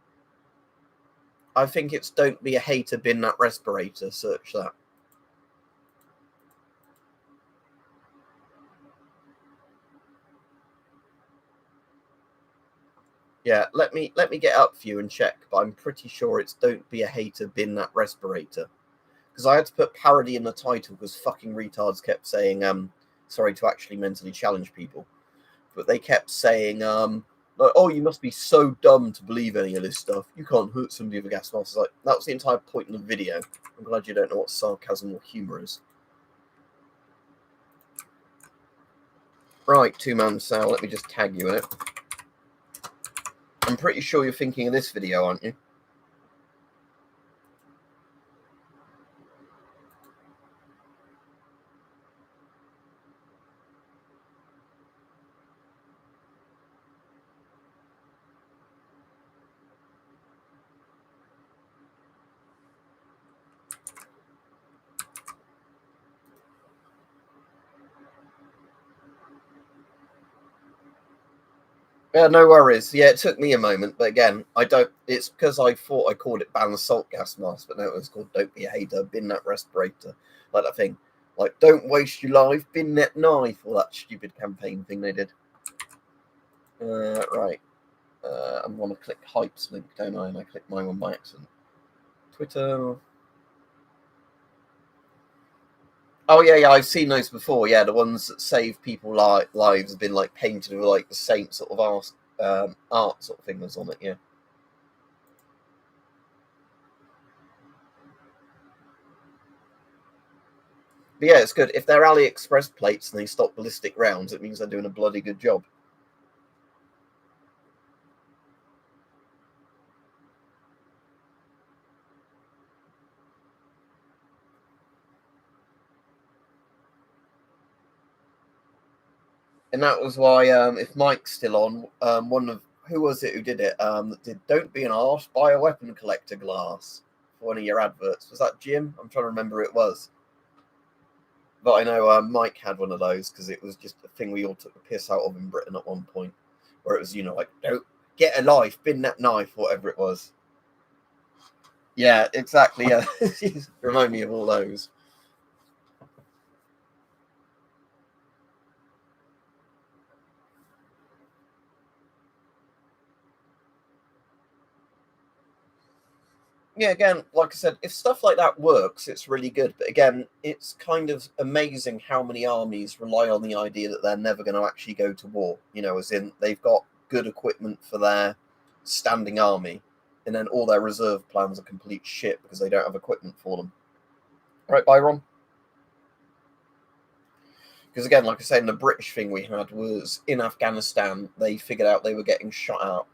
I think it's don't be a hater, bin that respirator. Search that. Yeah, let me get up for you and check, but I'm pretty sure it's don't be a hater, bin that respirator. Because I had to put parody in the title because fucking retards kept saying, sorry to actually mentally challenge people, but they kept saying, like, oh, you must be so dumb to believe any of this stuff. You can't hurt somebody with a gas mask. Like, that was the entire point of the video. I'm glad you don't know what sarcasm or humour is. Right, two-man Sal, let me just tag you in it. I'm pretty sure you're thinking of this video, aren't you? Yeah, no worries. Yeah, it took me a moment, but again, I don't. It's because I thought I called it ban assault gas mask, but no, it was called don't be a hater, bin that respirator, like that thing, like don't waste your life, bin that knife, all that stupid campaign thing they did. Right. I'm gonna click Hype's link, don't I? And I click mine on by accident. Twitter. Oh yeah, I've seen those before. Yeah, the ones that save people lives have been like painted with like the saint sort of art sort of thing that's on it. Yeah. But yeah, it's good. If they're AliExpress plates and they stop ballistic rounds, it means they're doing a bloody good job. And that was why, if Mike's still on, one of who was it who did it? That did "Don't be an arse, buy a weapon collector glass" for one of your adverts. Was that Jim? I'm trying to remember who it was. But I know Mike had one of those because it was just a thing we all took the piss out of in Britain at one point, where it was like don't get a life, bin that knife, whatever it was. Yeah, exactly. Yeah, remind me of all those. Yeah, again, like I said, if stuff like that works, it's really good. But again, it's kind of amazing how many armies rely on the idea that they're never going to actually go to war. As in they've got good equipment for their standing army, and then all their reserve plans are complete shit because they don't have equipment for them. Right, Byron? Because again, like I said, the British thing we had was in Afghanistan. They figured out they were getting shot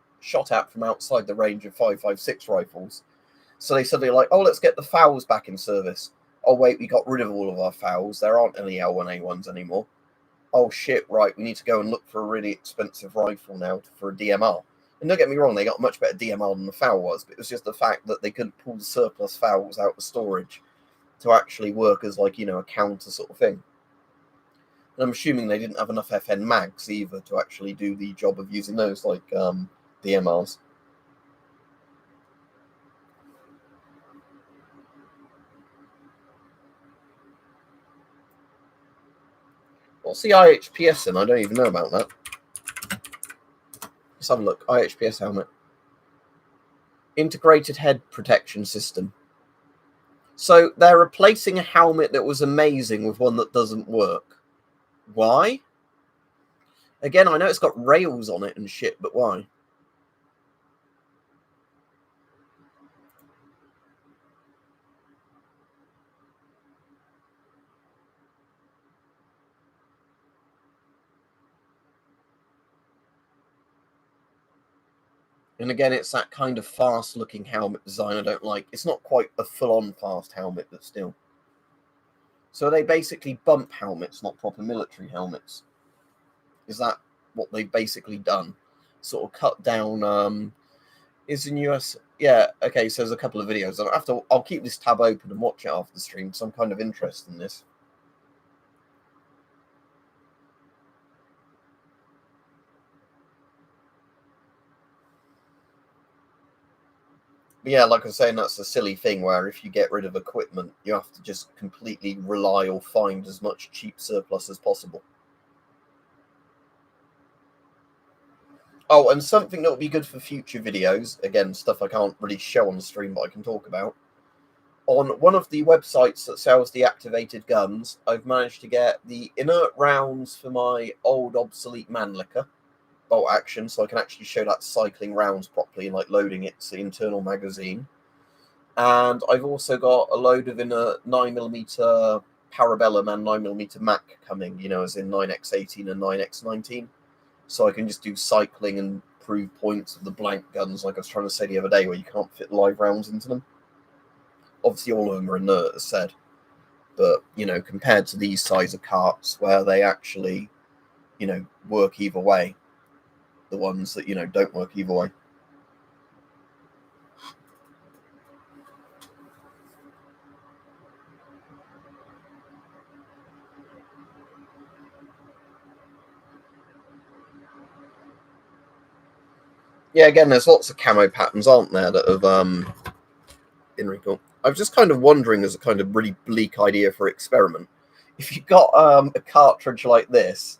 at from outside the range of 5.56 rifles. So they suddenly like, oh, let's get the FOWs back in service. Oh wait, we got rid of all of our FOWs. There aren't any L1A1s anymore. Oh shit, right, we need to go and look for a really expensive rifle now for a DMR. And don't get me wrong, they got a much better DMR than the FOW was, but it was just the fact that they couldn't pull the surplus FOWs out of storage to actually work as like, a counter sort of thing. And I'm assuming they didn't have enough FN mags either to actually do the job of using those like DMRs. What's the IHPS in? I don't even know about that. Let's have a look. IHPS helmet. Integrated head protection system. So they're replacing a helmet that was amazing with one that doesn't work. Why? Again, I know it's got rails on it and shit, but why? And again, it's that kind of fast-looking helmet design I don't like. It's not quite a full-on fast helmet, but still. So they basically bump helmets, not proper military helmets. Is that what they've basically done? Sort of cut down. Is in US? Yeah. Okay. So there's a couple of videos. I'll keep this tab open and watch it after the stream. Some kind of interest in this. But yeah, like I was saying, that's a silly thing where if you get rid of equipment, you have to just completely rely or find as much cheap surplus as possible. Oh, and something that will be good for future videos, again, stuff I can't really show on the stream, but I can talk about. On one of the websites that sells deactivated guns, I've managed to get the inert rounds for my old obsolete Mannlicher bolt action, so I can actually show that cycling rounds properly and like loading its internal magazine. And I've also got a load of in a 9mm Parabellum and 9mm Mac coming, as in 9x18 and 9x19. So I can just do cycling and prove points of the blank guns, like I was trying to say the other day, where you can't fit live rounds into them. Obviously, all of them are inert, as said. But, compared to these size of carts where they actually, work either way, the ones that, don't work either way. Yeah, again, there's lots of camo patterns, aren't there, that have been really cool. I was just kind of wondering, as a kind of really bleak idea for experiment, if you got a cartridge like this,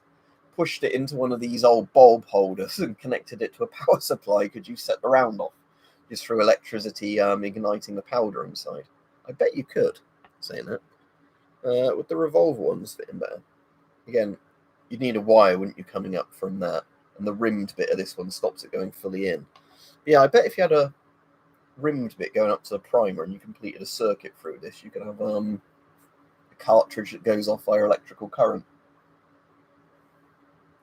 pushed it into one of these old bulb holders and connected it to a power supply, could you set the round off just through electricity igniting the powder inside? I bet you could, saying that. Would the revolver ones fit in better? Again, you'd need a wire, wouldn't you, coming up from that? And the rimmed bit of this one stops it going fully in. But yeah, I bet if you had a rimmed bit going up to the primer and you completed a circuit through this, you could have a cartridge that goes off via electrical current.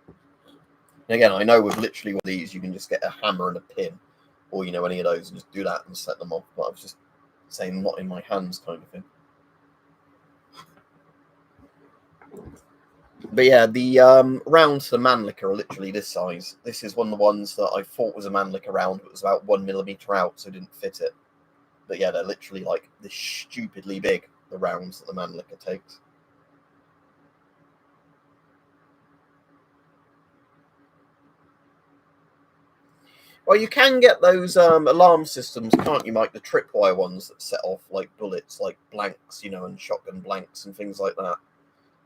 And again, I know with literally one of these, you can just get a hammer and a pin, or any of those, and just do that and set them off. But I was just saying, not in my hands, kind of thing. But yeah, the rounds for the Mannlicher are literally this size. This is one of the ones that I thought was a Mannlicher round, but it was about 1mm out, so it didn't fit it. But yeah, they're literally like this stupidly big, the rounds that the Mannlicher takes. Well, you can get those alarm systems, can't you, Mike? The tripwire ones that set off like bullets, like blanks, and shotgun blanks and things like that.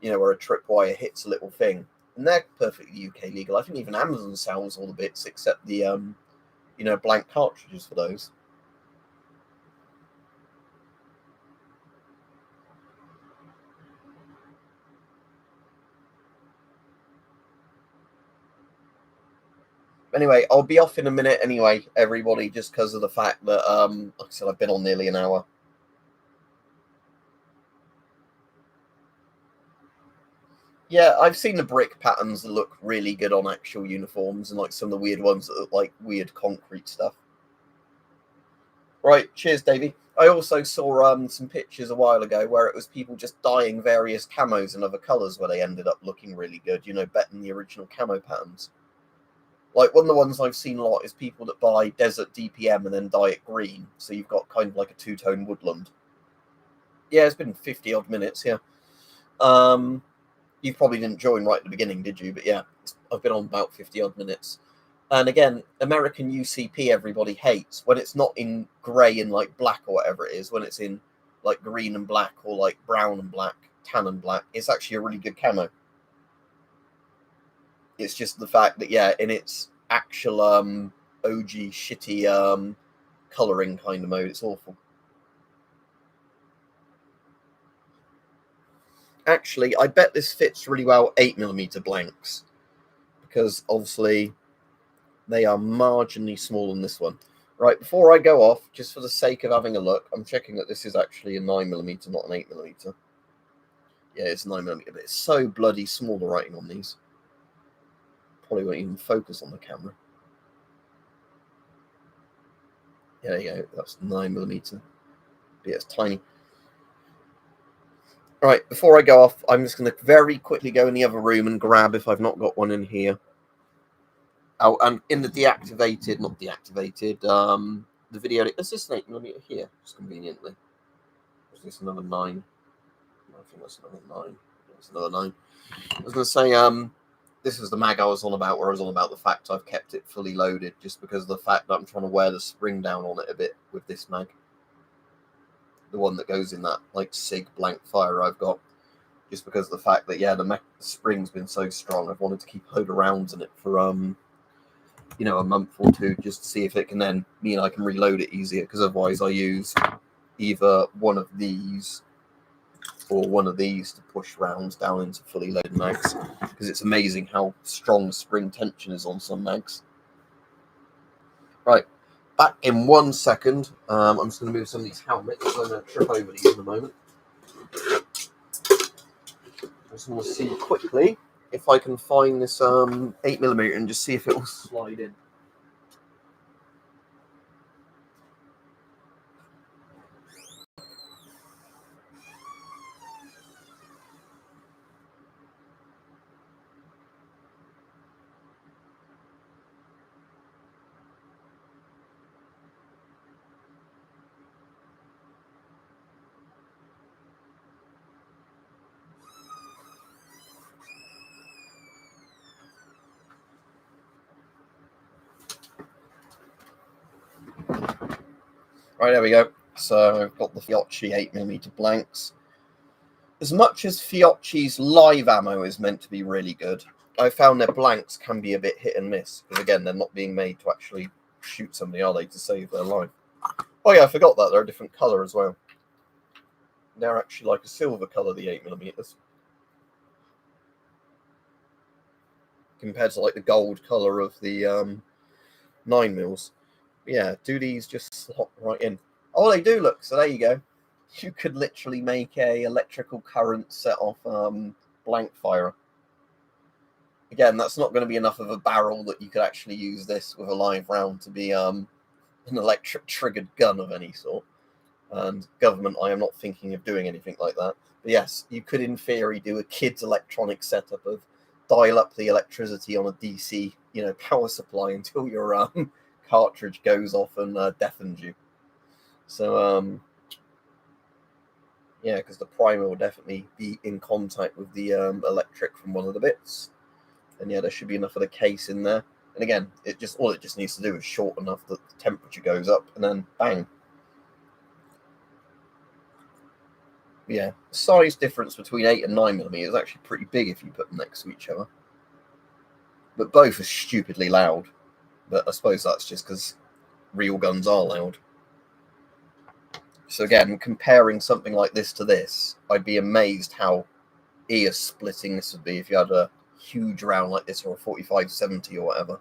Where a tripwire hits a little thing, and they're perfectly UK legal. I think even Amazon sells all the bits except the blank cartridges for those. Anyway, I'll be off in a minute anyway, everybody, just because of the fact that, like I said, I've been on nearly an hour. Yeah, I've seen the brick patterns that look really good on actual uniforms, and like some of the weird ones that look like weird concrete stuff. Right, cheers, Davey. I also saw some pictures a while ago where it was people just dyeing various camos in other colours where they ended up looking really good, better than the original camo patterns. Like, one of the ones I've seen a lot is people that buy Desert DPM and then dye it green, so you've got kind of like a two-tone woodland. Yeah, it's been 50-odd minutes, yeah. You probably didn't join right at the beginning, did you? But yeah, I've been on about 50-odd minutes. And again, American UCP everybody hates when it's not in grey and like black or whatever it is, when it's in like green and black or like brown and black, tan and black. It's actually a really good camo. It's just the fact that, yeah, in its actual OG shitty colouring kind of mode, it's awful. Actually, I bet this fits really well 8mm blanks, because obviously they are marginally smaller than this one. Right, before I go off, just for the sake of having a look, I'm checking that this is actually a 9mm, not an 8mm. Yeah, it's 9mm, but it's so bloody small, the writing on these. Probably won't even focus on the camera. Yeah, there you go, that's 9mm. But yeah, it's tiny. Right, before I go off, I'm just going to very quickly go in the other room and grab, if I've not got one in here. Oh, and in the deactivated, not deactivated, the video, is this an 8mm here, just conveniently? Is this another 9? I think that's another 9. That's another 9. I was going to say, this is the mag I was on about, where I was on about the fact I've kept it fully loaded, just because of the fact that I'm trying to wear the spring down on it a bit with this mag. The one that goes in that, like, SIG blank fire I've got. Just because of the fact that, yeah, the spring's been so strong, I've wanted to keep a load of rounds in it for, a month or two, just to see if it can then mean I can reload it easier, because otherwise I use either one of these or one of these to push rounds down into fully loaded mags, because it's amazing how strong spring tension is on some mags. Right, back in 1 second. I'm just going to move some of these helmets. I'm going to trip over these in a moment. I just want to see quickly if I can find this 8mm and just see if it will slide in. Right, there we go. So I've got the Fiocchi 8mm blanks. As much as Fiocchi's live ammo is meant to be really good, I found their blanks can be a bit hit and miss. Because again, they're not being made to actually shoot somebody, are they, to save their life? Oh yeah, I forgot that. They're a different colour as well. They're actually like a silver colour, the 8mm. Compared to like the gold colour of the 9mm. Yeah, do these just slot right in? Oh, they do, look. So there you go. You could literally make a electrical current set off blank fire. Again, that's not going to be enough of a barrel that you could actually use this with a live round to be an electric triggered gun of any sort. And government, I am not thinking of doing anything like that. But yes, you could in theory do a kid's electronic setup of dial up the electricity on a DC, power supply until your cartridge goes off and deafens you. So yeah, because the primer will definitely be in contact with the electric from one of the bits. And yeah, there should be enough of the case in there. And again, all it just needs to do is short enough that the temperature goes up, and then bang. Yeah, the size difference between 8 and 9mm is actually pretty big if you put them next to each other. But both are stupidly loud. But I suppose that's just because real guns are loud. So again, comparing something like this to this, I'd be amazed how ear splitting this would be if you had a huge round like this, or a 45-70 or whatever,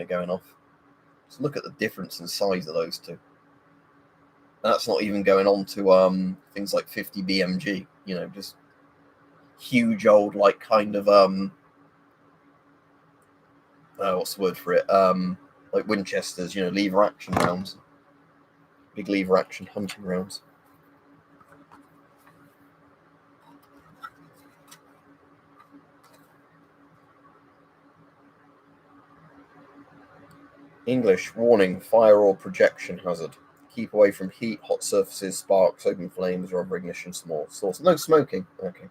going off. So look at the difference in size of those two. And that's not even going on to things like 50 BMG, just huge old, like, kind of what's the word for it, like Winchesters, lever action rounds, big lever action hunting rounds. English, warning, fire or projection hazard. Keep away from heat, hot surfaces, sparks, open flames, or other ignition source. No smoking. Okay.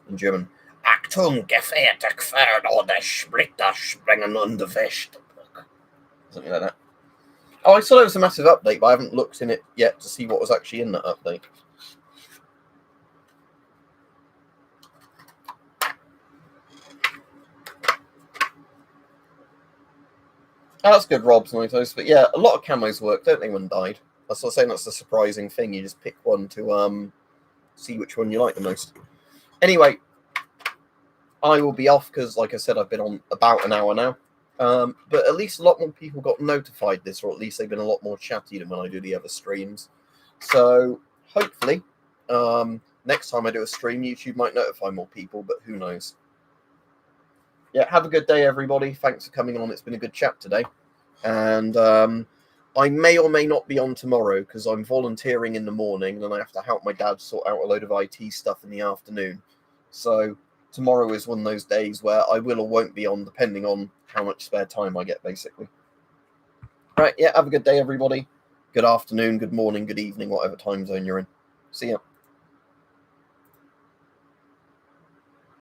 In German, Achtung, gefährlich Gefährt oder Splitter springen unter Wäsche. Something like that. Oh, I saw there was a massive update, but I haven't looked in it yet to see what was actually in that update. Oh, that's good, Rob's Noitos. But yeah, a lot of camos work, don't they, when died? That's what I'm saying, that's the surprising thing. You just pick one to see which one you like the most. Anyway, I will be off because, like I said, I've been on about an hour now. But at least a lot more people got notified this, or at least they've been a lot more chatty than when I do the other streams. So hopefully, next time I do a stream, YouTube might notify more people, but who knows? Yeah, have a good day, everybody. Thanks for coming on. It's been a good chat today. And I may or may not be on tomorrow because I'm volunteering in the morning and I have to help my dad sort out a load of IT stuff in the afternoon. So tomorrow is one of those days where I will or won't be on, depending on how much spare time I get, basically. Right, yeah, have a good day, everybody. Good afternoon, good morning, good evening, whatever time zone you're in. See ya.